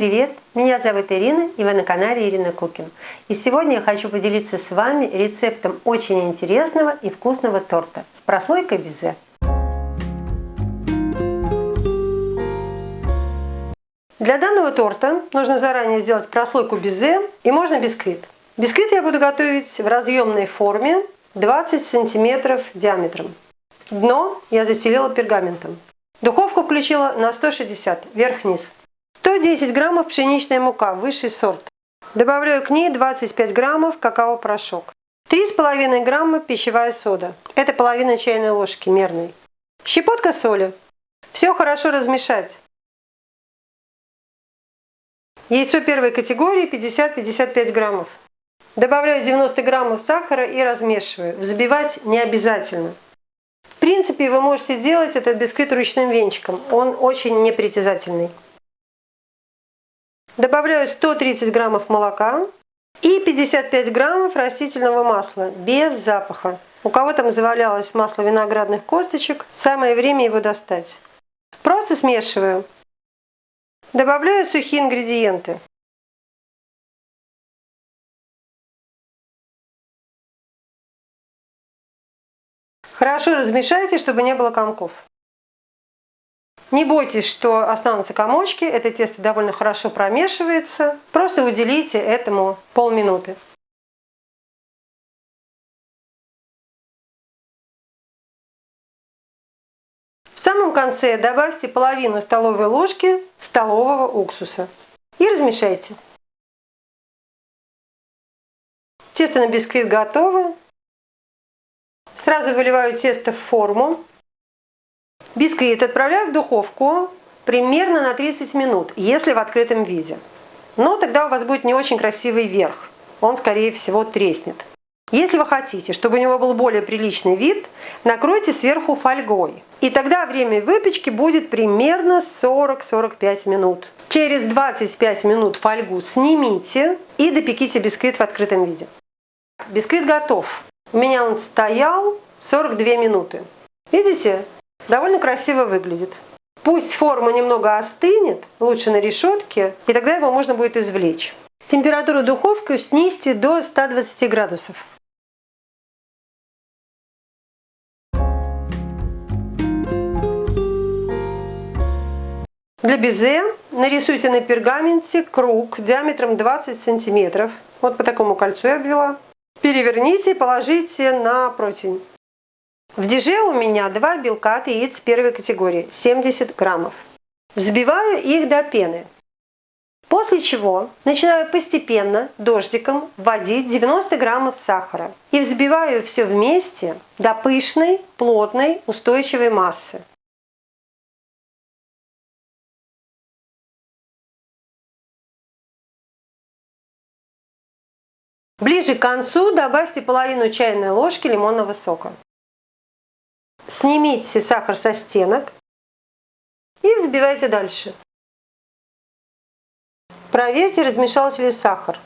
привет! Меня зовут Ирина, и вы на канале Ирина Кукин. И сегодня я хочу поделиться с вами рецептом очень интересного и вкусного торта с прослойкой безе. Для данного торта нужно заранее сделать прослойку безе, и можно бисквит. Бисквит я буду готовить в разъемной форме 20 см диаметром. Дно я застелила пергаментом. Духовку включила на 160, вверх-вниз. 110 граммов пшеничная мука, высший сорт. Добавляю к ней 25 граммов какао-порошок. 3,5 грамма пищевая сода. Это половина чайной ложки мерной. Щепотка соли. Все хорошо размешать. Яйцо первой категории 50-55 граммов. Добавляю 90 граммов сахара и размешиваю. Взбивать не обязательно. В принципе, вы можете делать этот бисквит ручным венчиком. Он очень непритязательный. Добавляю 130 граммов молока и 55 граммов растительного масла без запаха. У кого там завалялось масло виноградных косточек, самое время его достать. Просто смешиваю. Добавляю сухие ингредиенты. Хорошо размешайте, чтобы не было комков. Не бойтесь, что останутся комочки, это тесто довольно хорошо промешивается. Просто уделите этому полминуты. В самом конце добавьте половину столовой ложки столового уксуса и размешайте. Тесто на бисквит готово. Сразу выливаю тесто в форму. Бисквит отправляю в духовку примерно на 30 минут, если в открытом виде. Но тогда у вас будет не очень красивый верх. Он, скорее всего, треснет. Если вы хотите, чтобы у него был более приличный вид, накройте сверху фольгой. И тогда время выпечки будет примерно 40-45 минут. Через 25 минут фольгу снимите и допеките бисквит в открытом виде. Бисквит готов. У меня он стоял 42 минуты. Видите? Довольно красиво выглядит. Пусть форма немного остынет, лучше на решетке, и тогда его можно будет извлечь. Температуру духовки снизьте до 120 градусов. Для безе нарисуйте на пергаменте круг диаметром 20 см. Вот по такому кольцу я обвела. Переверните и положите на противень. В диже у меня 2 белка от яиц первой категории, 70 граммов. Взбиваю их до пены. После чего начинаю постепенно дождиком вводить 90 граммов сахара. И взбиваю все вместе до пышной, плотной, устойчивой массы. Ближе к концу добавьте половину чайной ложки лимонного сока. Снимите сахар со стенок и взбивайте дальше. Проверьте, размешался ли сахар.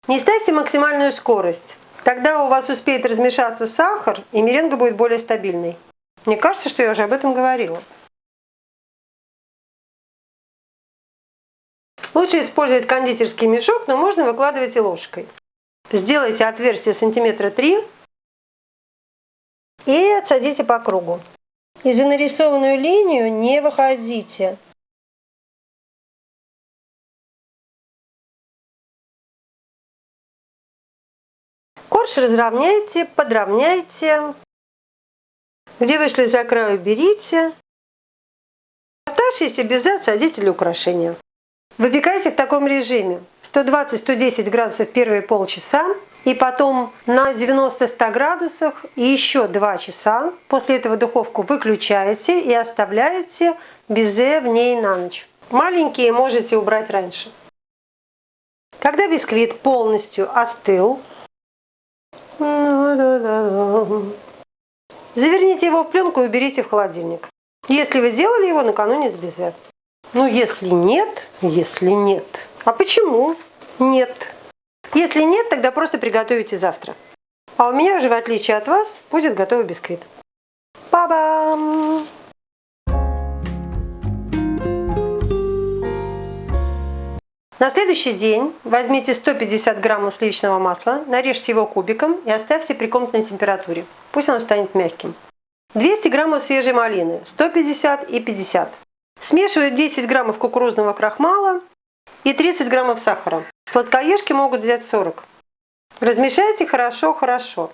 Не ставьте максимальную скорость. Тогда у вас успеет размешаться сахар, и меренга будет более стабильной. Мне кажется, что я уже об этом говорила. Лучше использовать кондитерский мешок, но можно выкладывать и ложкой. Сделайте отверстие сантиметра 3 и отсадите по кругу. И за нарисованную линию не выходите. Корж разровняйте, подровняйте. Где вышли за край, уберите. Оставшиеся безе отсадите для украшения. Выпекайте в таком режиме 120-110 градусов первые полчаса. И потом на 90-100 градусах и еще 2 часа. После этого духовку выключаете и оставляете безе в ней на ночь. Маленькие можете убрать раньше. Когда бисквит полностью остыл, заверните его в пленку и уберите в холодильник. Если вы делали его накануне с безе. Ну, если нет. А почему нет? Если нет, тогда просто приготовите завтра. А у меня уже, в отличие от вас, будет готовый бисквит. Ба-бам! На следующий день возьмите 150 граммов сливочного масла, нарежьте его кубиком и оставьте при комнатной температуре. Пусть оно станет мягким. 200 граммов свежей малины, 150 и 50. Смешиваю 10 граммов кукурузного крахмала и 30 граммов сахара. Сладкоежки могут взять 40. Размешайте хорошо.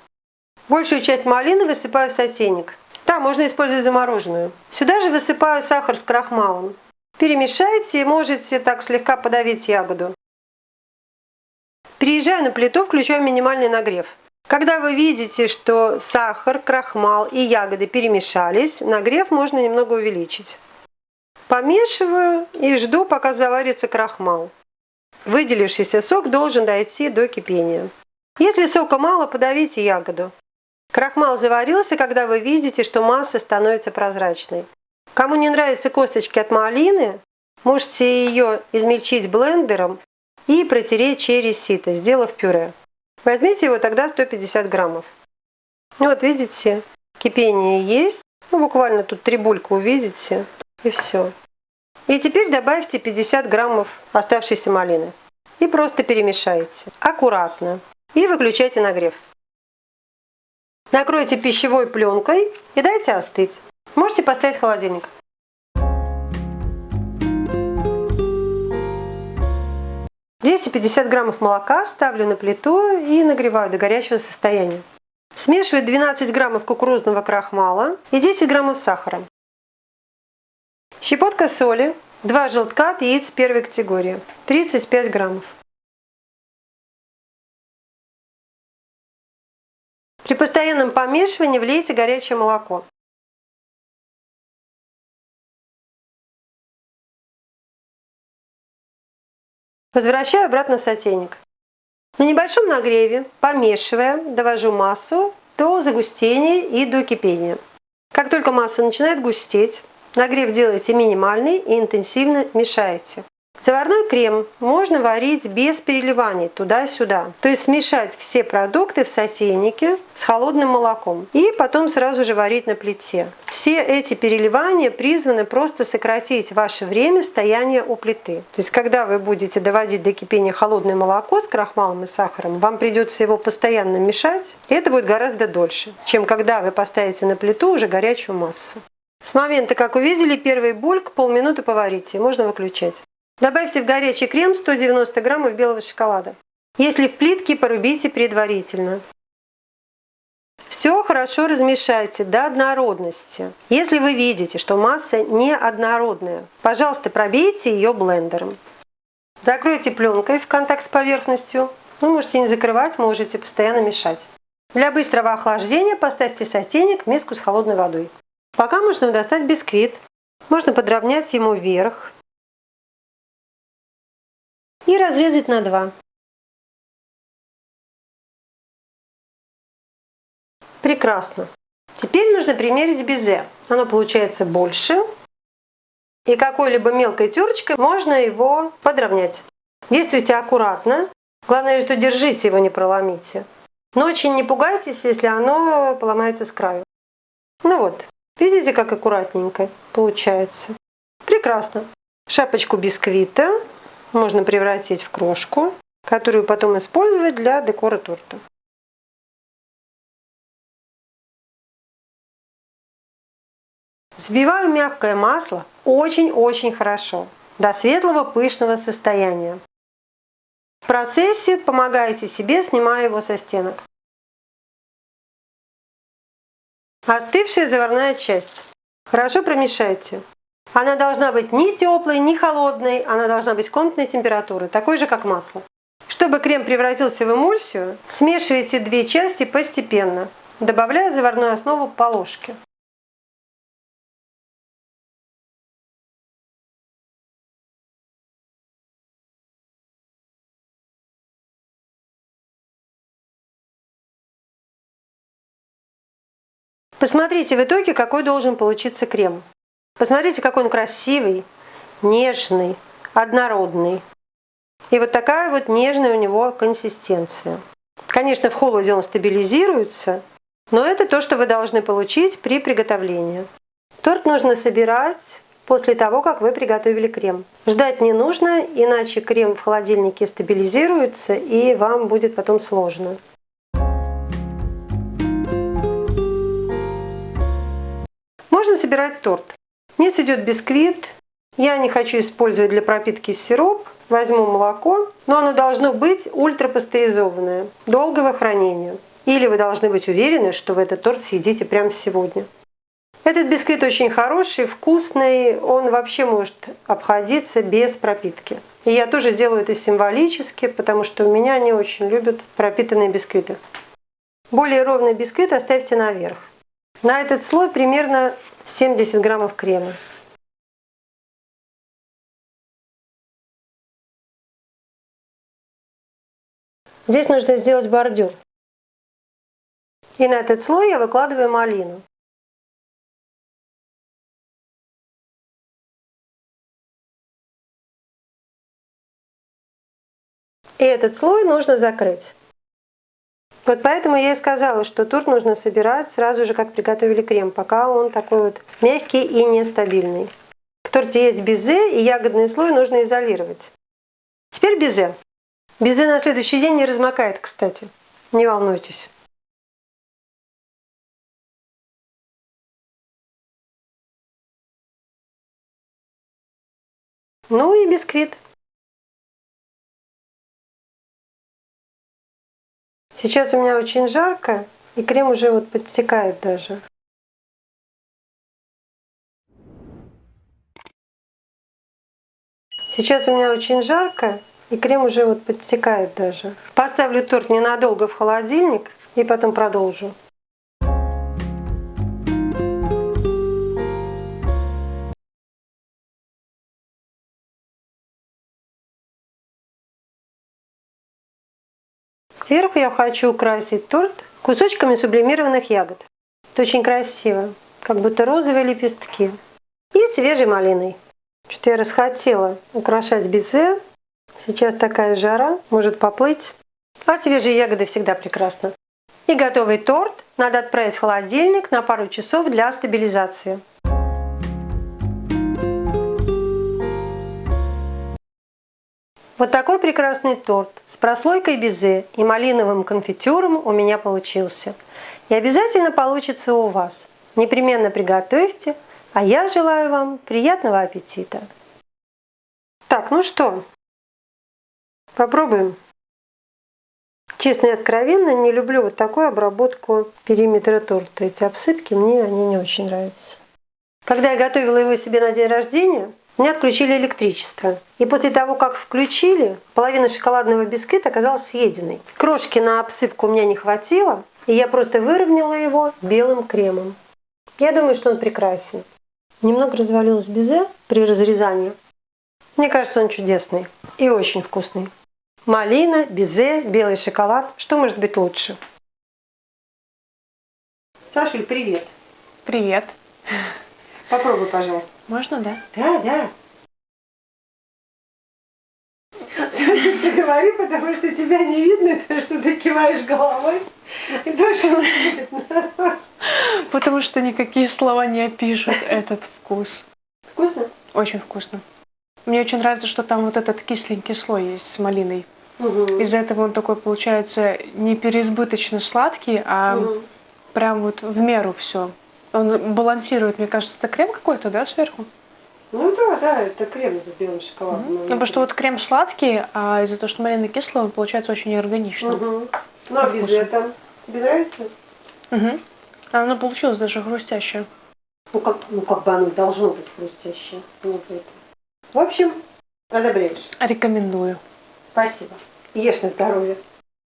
Большую часть малины высыпаю в сотейник. Там можно использовать замороженную. Сюда же высыпаю сахар с крахмалом. Перемешайте и можете так слегка подавить ягоду. Переезжаю на плиту, включаю минимальный нагрев. Когда вы видите, что сахар, крахмал и ягоды перемешались, нагрев можно немного увеличить. Помешиваю и жду, пока заварится крахмал. Выделившийся сок должен дойти до кипения. Если сока мало, подавите ягоду. Крахмал заварился, когда вы видите, что масса становится прозрачной. Кому не нравятся косточки от малины, можете ее измельчить блендером и протереть через сито, сделав пюре. Возьмите его тогда 150 граммов. Вот видите, кипение есть. Буквально тут 3 булька увидите. И все. И теперь добавьте 50 граммов оставшейся малины. И просто перемешайте. Аккуратно. И выключайте нагрев. Накройте пищевой пленкой и дайте остыть. Можете поставить в холодильник. «250 граммов молока ставлю на плиту и нагреваю до горячего состояния. Смешиваю 12 граммов кукурузного крахмала и 10 граммов сахара. Щепотка соли, 2 желтка от яиц первой категории, 35 граммов. При постоянном помешивании влейте горячее молоко. Возвращаю обратно в сотейник. На небольшом нагреве, помешивая, довожу массу до загустения и до кипения. Как только масса начинает густеть, нагрев делайте минимальный и интенсивно мешаете. Заварной крем можно варить без переливаний туда-сюда. То есть смешать все продукты в сотейнике с холодным молоком. И потом сразу же варить на плите. Все эти переливания призваны просто сократить ваше время стояния у плиты. То есть когда вы будете доводить до кипения холодное молоко с крахмалом и сахаром, вам придется его постоянно мешать. И это будет гораздо дольше, чем когда вы поставите на плиту уже горячую массу. С момента, как увидели первый бульк, полминуты поварите. Можно выключать. Добавьте в горячий крем 190 граммов белого шоколада. Если в плитке, порубите предварительно. Все хорошо размешайте до однородности. Если вы видите, что масса не однородная, пожалуйста, пробейте ее блендером. Закройте пленкой в контакт с поверхностью. Вы можете не закрывать, можете постоянно мешать. Для быстрого охлаждения поставьте сотейник в миску с холодной водой. Пока можно достать бисквит. Можно подровнять ему верх и разрезать на 2. Прекрасно. Теперь нужно примерить безе. Оно получается больше. И какой-либо мелкой терочкой можно его подровнять. Действуйте аккуратно. Главное, что держите его, не проломите. Но очень не пугайтесь, если оно поломается с краю. Ну вот, видите, как аккуратненько получается. Прекрасно. Шапочку бисквита можно превратить в крошку, которую потом использовать для декора торта. Взбиваю мягкое масло очень-очень хорошо, до светлого пышного состояния. В процессе помогайте себе, снимая его со стенок. Остывшая заварная часть. Хорошо промешайте. Она должна быть ни теплой, ни холодной, она должна быть комнатной температуры, такой же, как масло. Чтобы крем превратился в эмульсию, смешивайте 2 части постепенно, добавляя заварную основу по ложке. Посмотрите в итоге, какой должен получиться крем. Посмотрите, какой он красивый, нежный, однородный. И вот такая вот нежная у него консистенция. Конечно, в холоде он стабилизируется, но это то, что вы должны получить при приготовлении. Торт нужно собирать после того, как вы приготовили крем. Ждать не нужно, иначе крем в холодильнике стабилизируется и вам будет потом сложно. Можно собирать торт. Низ идет бисквит. Я не хочу использовать для пропитки сироп. Возьму молоко, но оно должно быть ультрапастеризованное, долгого хранения. Или вы должны быть уверены, что вы этот торт съедите прямо сегодня. Этот бисквит очень хороший, вкусный, он вообще может обходиться без пропитки. И я тоже делаю это символически, потому что у меня не очень любят пропитанные бисквиты. Более ровный бисквит оставьте наверх. На этот слой примерно 70 граммов крема. Здесь нужно сделать бордюр. И на этот слой я выкладываю малину. И этот слой нужно закрыть. Вот поэтому я и сказала, что торт нужно собирать сразу же, как приготовили крем, пока он такой вот мягкий и нестабильный. В торте есть безе, и ягодный слой нужно изолировать. Теперь безе. Безе на следующий день не размокает, кстати. Не волнуйтесь. Ну и бисквит. Сейчас у меня очень жарко, и крем уже вот подтекает даже. Сейчас у меня очень жарко, и крем уже вот подтекает даже. Поставлю торт ненадолго в холодильник и потом продолжу. Сверху я хочу украсить торт кусочками сублимированных ягод. Это очень красиво, как будто розовые лепестки. И свежей малиной. Что-то я расхотела украшать безе. Сейчас такая жара, может поплыть. А свежие ягоды всегда прекрасно. И готовый торт надо отправить в холодильник на пару часов для стабилизации. Вот такой прекрасный торт с прослойкой безе и малиновым конфитюром у меня получился. И обязательно получится у вас. Непременно приготовьте, а я желаю вам приятного аппетита. Так, ну что, попробуем. Честно и откровенно, не люблю вот такую обработку периметра торта. Эти обсыпки мне они не очень нравятся. Когда я готовила его себе на день рождения, у меня отключили электричество. И после того, как включили, половина шоколадного бисквита оказалась съеденной. Крошки на обсыпку у меня не хватило, и я просто выровняла его белым кремом. Я думаю, что он прекрасен. Немного развалилось безе при разрезании. Мне кажется, он чудесный и очень вкусный. Малина, безе, белый шоколад. Что может быть лучше? Сашуль, привет. Привет. Попробуй, пожалуйста. Можно, да? Да. Саша, ты говори, потому что тебя не видно, потому что ты киваешь головой. И тоже не видно. Потому что никакие слова не опишут этот вкус. Вкусно? Очень вкусно. Мне очень нравится, что там вот этот кисленький слой есть с малиной. Угу. Из-за этого он такой получается не переизбыточно сладкий, а прям вот в меру все. Он балансирует, мне кажется, это крем какой-то, да, сверху? Ну да, это крем с белым шоколадом. Ну, потому что вот крем сладкий, а из-за того, что малина кислая, он получается очень органично. Ну а без этого тебе нравится? А оно получилось даже хрустящее. Ну как бы оно должно быть хрустящее. В общем, одобряешь. Рекомендую. Спасибо. Ешь на здоровье.